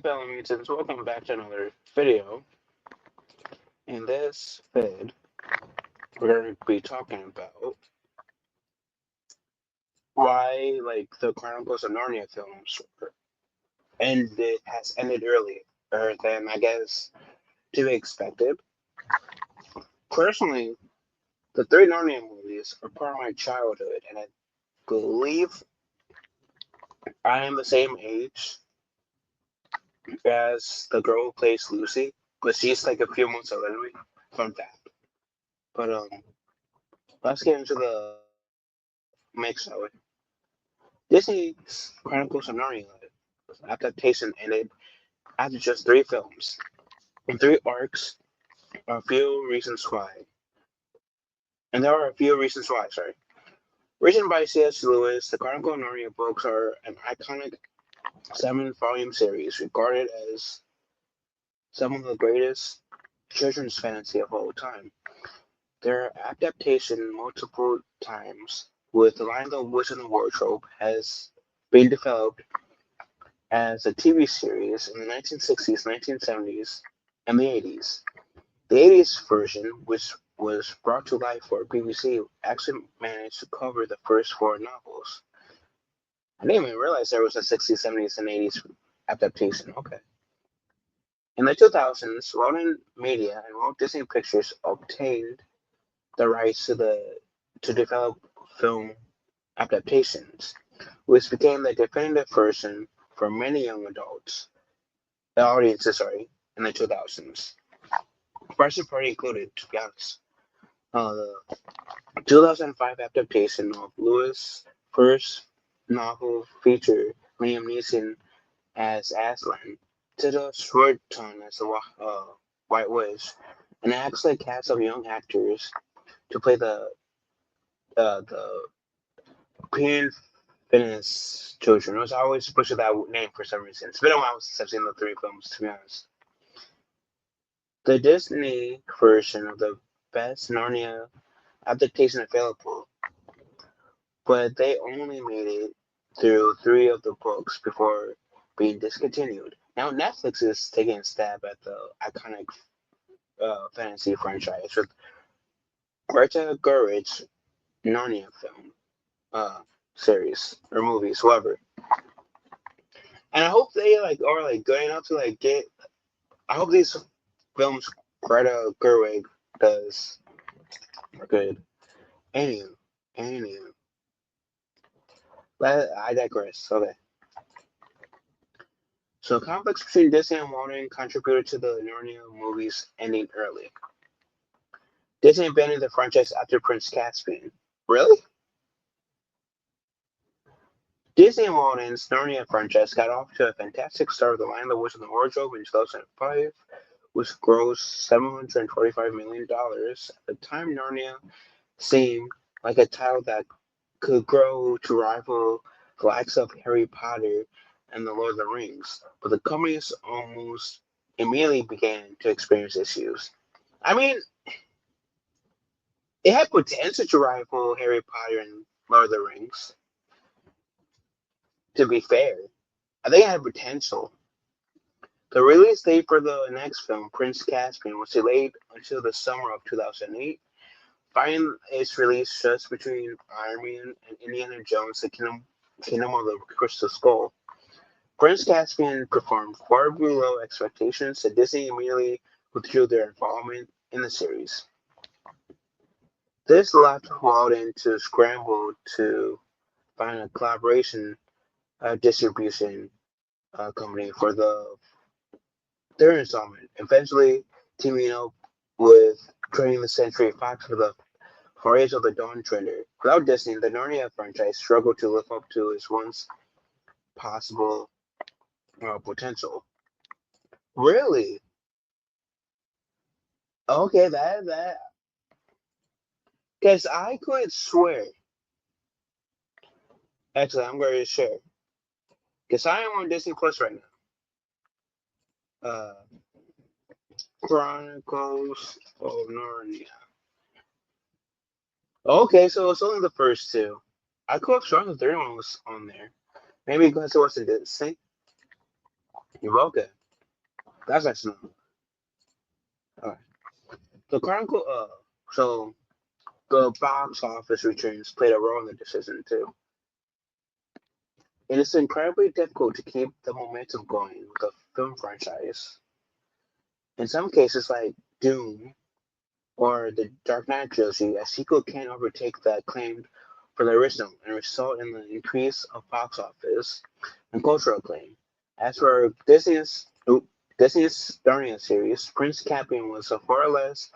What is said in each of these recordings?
fellow mutants, welcome back to another video. In this vid, we're going to be talking about why, the Chronicles of Narnia films has ended earlier than, I guess, to be expected. Personally, the three Narnia movies are part of my childhood, and I believe I am the same age as the girl who plays Lucy, but she's like a few months older than me. Fun fact. But let's get into the mix of it. Disney's Chronicles of Narnia adaptation ended after just three films and three arcs. A few reasons why, and there are a few reasons why. Sorry, written by C.S. Lewis, the Chronicles of Narnia books are an iconic seven-volume series regarded as some of the greatest children's fantasy of all time. Their adaptation multiple times with The Lion, the Witch, and the Wardrobe has been developed as a TV series in the 1960s, 1970s, and the 80s. The 80s version, which was brought to life for BBC, actually managed to cover the first four novels. I didn't even realize there was a 60s, 70s, and 80s adaptation. Okay. In the 2000s, Walt Media and Walt Disney Pictures obtained the rights to develop film adaptations, which became the definitive version for many young adults, the audiences, sorry, in the 2000s. First party included, to be honest, the 2005 adaptation of Lewis' first novel featured Liam Neeson as Aslan, Tilda Swinton as the White Witch, and an excellent cast of young actors to play the Queen Finnish children. I was always pushing that name for some reason. It's been a while since I've seen the three films, to be honest. The Disney version of the best Narnia adaptation available, but they only made it through three of the books before being discontinued. Now Netflix is taking a stab at the iconic fantasy franchise with Greta Gerwig's Narnia film series or movies, whatever. And I hope they are good enough to get. I hope these films Greta Gerwig does are good. Anywho, anywho, I digress. Okay. So conflicts between Disney and Walt contributed to the Narnia movies ending early. Disney abandoned the franchise after Prince Caspian. Really? Disney and Walden's Narnia franchise got off to a fantastic start with The Lion, the Witch, and the Wardrobe in 2005, which grossed $725 million. At the time, Narnia seemed like a title that could grow to rival the likes of Harry Potter and The Lord of the Rings, but the companies almost immediately began to experience issues. I mean, it had potential to rival Harry Potter and Lord of the Rings, to be fair. I think it had potential. The release date for the next film, Prince Caspian, was delayed until the summer of 2008, finding its release just between Iron Man and Indiana Jones, the Kingdom of the Crystal Skull. Prince Caspian performed far below expectations, and Disney immediately withdrew their involvement in the series. This left Walden to scramble to find a collaboration distribution company for the third installment, eventually teaming up with 20th Century Fox for the Voyage of the Dawn Treader. Without Disney, the Narnia franchise struggled to live up to its once possible potential. Really? Okay, that because I could swear. Actually, I'm going to share because I am on Disney Plus right now. Chronicles of Narnia. Okay, so it's only the first two. I could have sworn the third one was on there. Maybe because it wasn't Disney. You're welcome. That's nice to know. Alright. The Chronicle, so the box office returns played a role in the decision too. It is incredibly difficult to keep the momentum going with a film franchise. In some cases, like Doom or the Dark Knight trilogy, a sequel can't overtake the acclaim for the original and result in the increase of box office and cultural acclaim. As for Disney's Narnia series, Prince Caspian was a far less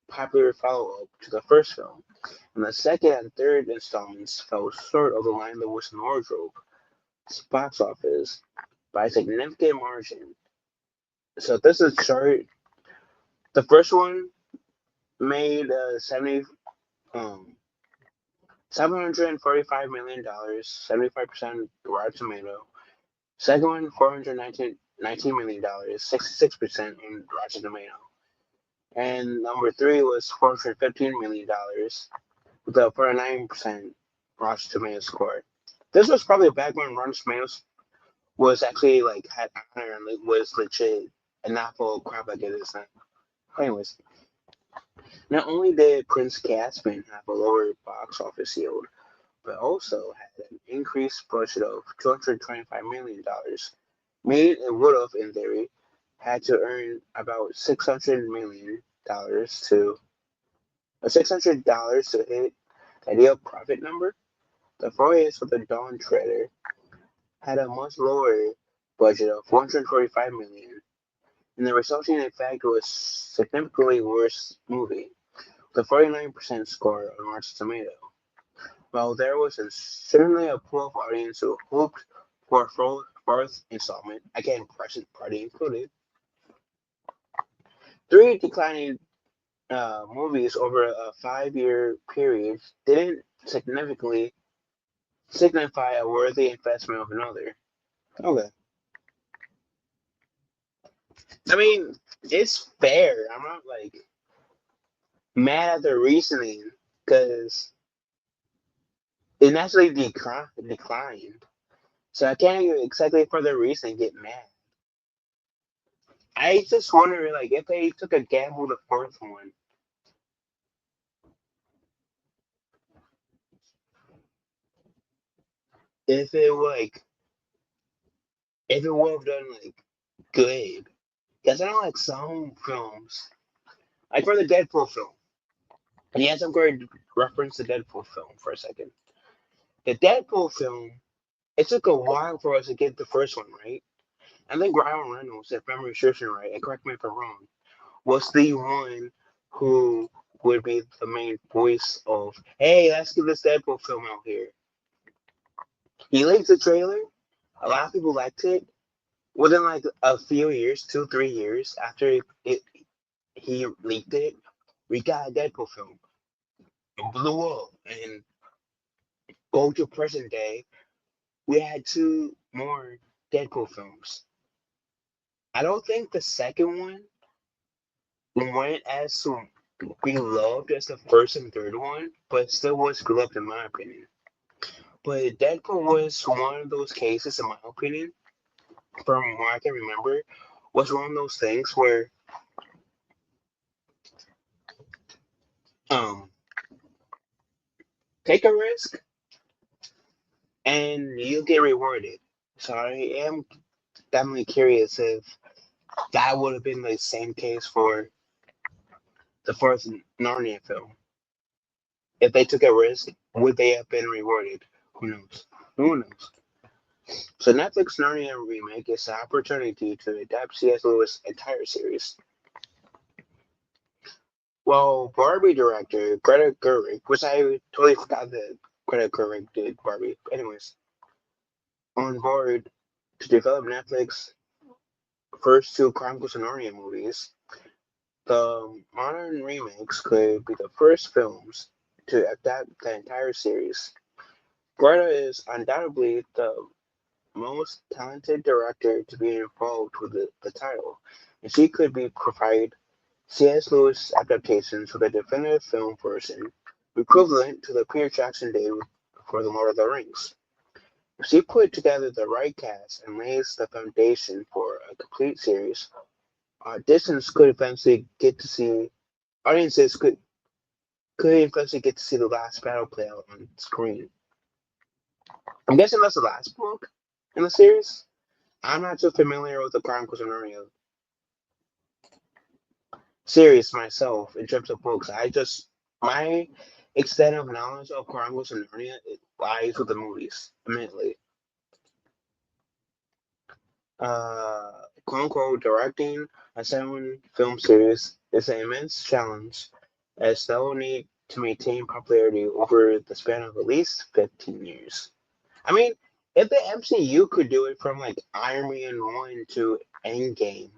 popular follow-up to the first film, and the second and third installments fell short of the line that was in wardrobe box office by a significant margin. So this is chart. The first one made um, $745 million, 75% Rotten Tomato. Second one, $419 million, 66% on Rotten Tomato. And number three was $415 million with a 49% Rotten Tomato score. This was probably back when Rotten Tomatoes was actually like had honor and was legit and not full of crap like it is now. Anyways, not only did Prince Caspian have a lower box office yield, but also had an increased budget of $225 million, meaning it would have, in theory, had to earn about $600 million to hit the ideal profit number. The Voyage of the Dawn Treader had a much lower budget of $145 million, and the resulting effect was significantly worse movie, with a 49% score on Rotten Tomato. While there was certainly a pool of audience who hoped for a fourth installment, again present party included, three declining movies over a 5-year period didn't significantly signify a worthy investment of another. Okay. I mean, it's fair. I'm not like mad at the reasoning because it naturally declined. So I can't even exactly for the reason get mad. I just wonder, like, if they took a gamble the fourth one, if it like, if it would have done like good, because I don't like some films, like for the Deadpool film. And yes, I'm going to reference the Deadpool film for a second. The Deadpool film, it took a while for us to get the first one right. I think Ryan Reynolds, if memory serves me right, and correct me if I'm wrong, was the one who would be the main voice of, hey, let's get this Deadpool film out here. He leaked the trailer. A lot of people liked it. Within like a few years, 2, 3 years after he leaked it, we got a Deadpool film. It blew up. And go to present day, we had two more Deadpool films. I don't think the second one went as beloved as the first and third one, but still was beloved in my opinion. But Deadpool was one of those cases, in my opinion, from what I can remember, was one of those things where um take a risk and you get rewarded. So I am definitely curious if that would have been the same case for the fourth Narnia film. If they took a risk, would they have been rewarded? Who knows? Who knows? So Netflix Narnia remake is an opportunity to adapt C.S. Lewis' entire series. Well, Barbie director Greta Gerwig, which I totally forgot that Greta Gerwig did Barbie. Anyways, on board to develop Netflix first two Chronicles of Narnia movies, the modern remakes could be the first films to adapt the entire series. Greta is undoubtedly the most talented director to be involved with the title, and she could be provide C.S. Lewis adaptations with a definitive film version equivalent to the Peter Jackson did for The Lord of the Rings. she put together the right cast and lays the foundation for a complete series. Auditions could eventually get to see audiences could eventually get to see the last battle play out on screen. I'm guessing that's the last book in the series. I'm not too familiar with the Chronicles of Narnia series myself in terms of books. My extent of knowledge of Chronicles of Narnia it lies with the movies, admittedly. Quote unquote, directing a 7 film series is an immense challenge, as they'll need to maintain popularity over the span of at least 15 years. I mean, if the MCU could do it from like Iron Man 1 to Endgame,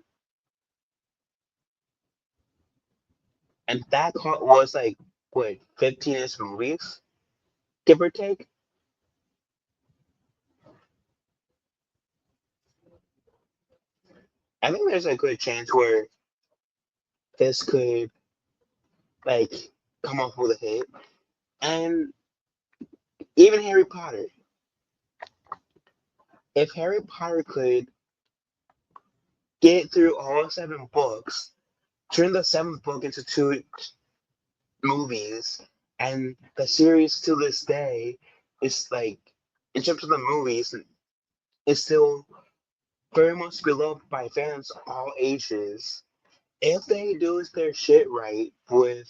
and that was like, what, 15-ish movies, give or take? I think there's a good chance where this could, like, come off with a hit. And even Harry Potter. If Harry Potter could get through all 7 books, turn the 7th book into 2 movies, and the series to this day is like, in terms of the movies, is still very much beloved by fans of all ages. If they do their shit right with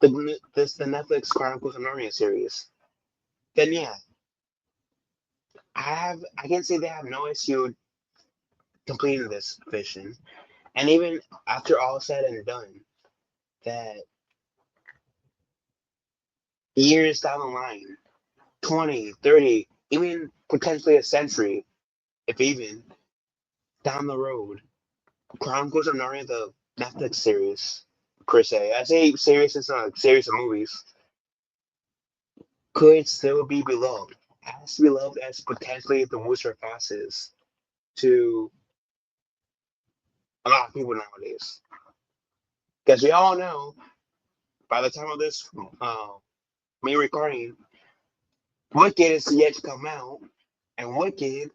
the Netflix Chronicles of Narnia series, then yeah, I can say they have no issue completing this vision. And even after all said and done, that years down the line, 20, 30, even potentially a century, if even, down the road, Chronicles of Narnia, the Netflix series, per se, I say series, it's not a series of movies, could still be beloved. As beloved as potentially the Wizard of Oz is to a lot of people nowadays. Because we all know, by the time of this me recording, Wicked is yet to come out, and Wicked,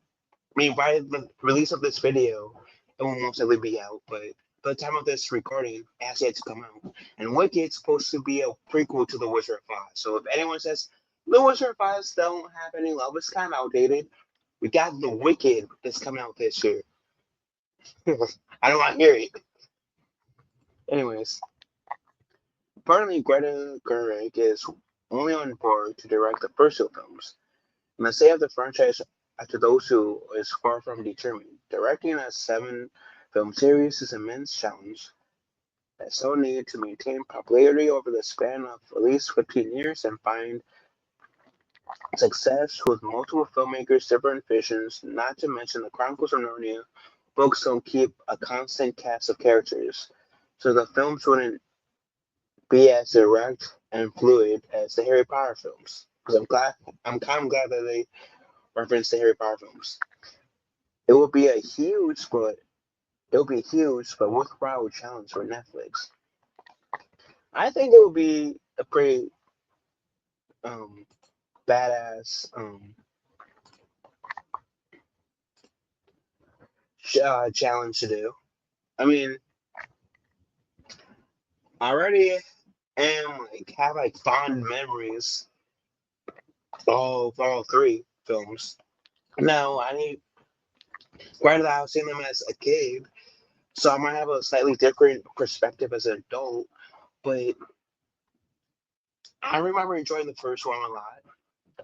I mean, by the release of this video, it will most likely be out, but by the time of this recording, it has yet to come out. And Wicked's supposed to be a prequel to The Wizard of Oz. So if anyone says The Wizard of Oz don't have any love, it's kind of outdated, we got The Wicked that's coming out this year. I don't want to hear it. Anyways, apparently Greta Gerwig is only on board to direct the first 2 films. And the state of the franchise after those 2 is far from determined. Directing a 7 film series is an immense challenge that still needed to maintain popularity over the span of at least 15 years and find success with multiple filmmakers' different visions, not to mention the Chronicles of Narnia books don't keep a constant cast of characters, so the films wouldn't be as direct and fluid as the Harry Potter films. Because I'm kind of glad that they referenced the Harry Potter films. It will be a huge, but it'll be a huge but worthwhile challenge for Netflix. I think it will be a pretty um, badass challenge to do. I mean, I already am like have like fond memories of all 3 films. Now I need granted I was seeing them as a kid, so I might have a slightly different perspective as an adult, but I remember enjoying the first one a lot.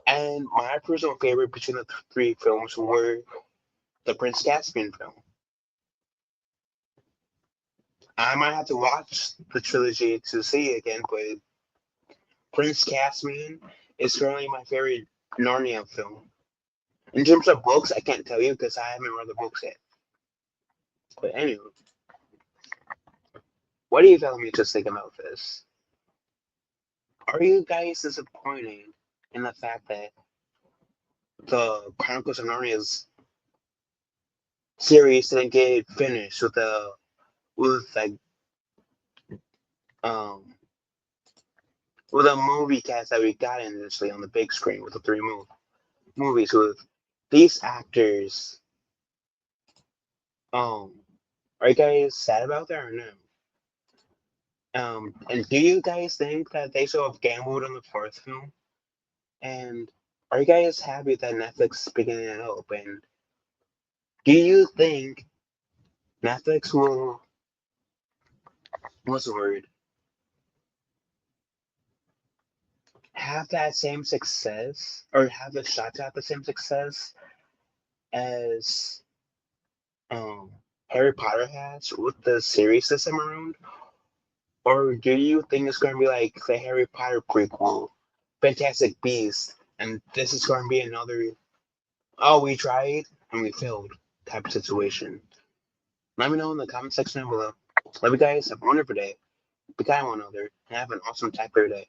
And my personal favorite between the 3 films were the Prince Caspian film. I might have to watch the trilogy to see it again, but Prince Caspian is currently my favorite Narnia film. In terms of books, I can't tell you because I haven't read the books yet. But anyway, what are you telling me just think about this? Are you guys disappointed in the fact that the Chronicles of Narnia's series didn't get finished with like um with a movie cast that we got initially on the big screen with the 3 movies? movies with these actors. Are you guys sad about that or no? And do you guys think that they should have gambled on the fourth film? And are you guys happy that Netflix is picking it up? And do you think Netflix will, what's the word, have that same success or have the shot to have the same success as um, Harry Potter has with the series this time around? Or do you think it's going to be like the Harry Potter prequel, Fantastic Beasts, and this is going to be another, oh, we tried and we failed type of situation? Let me know in the comment section down below. Love you guys. Have a wonderful day. Be kind to one another and have an awesome type of day.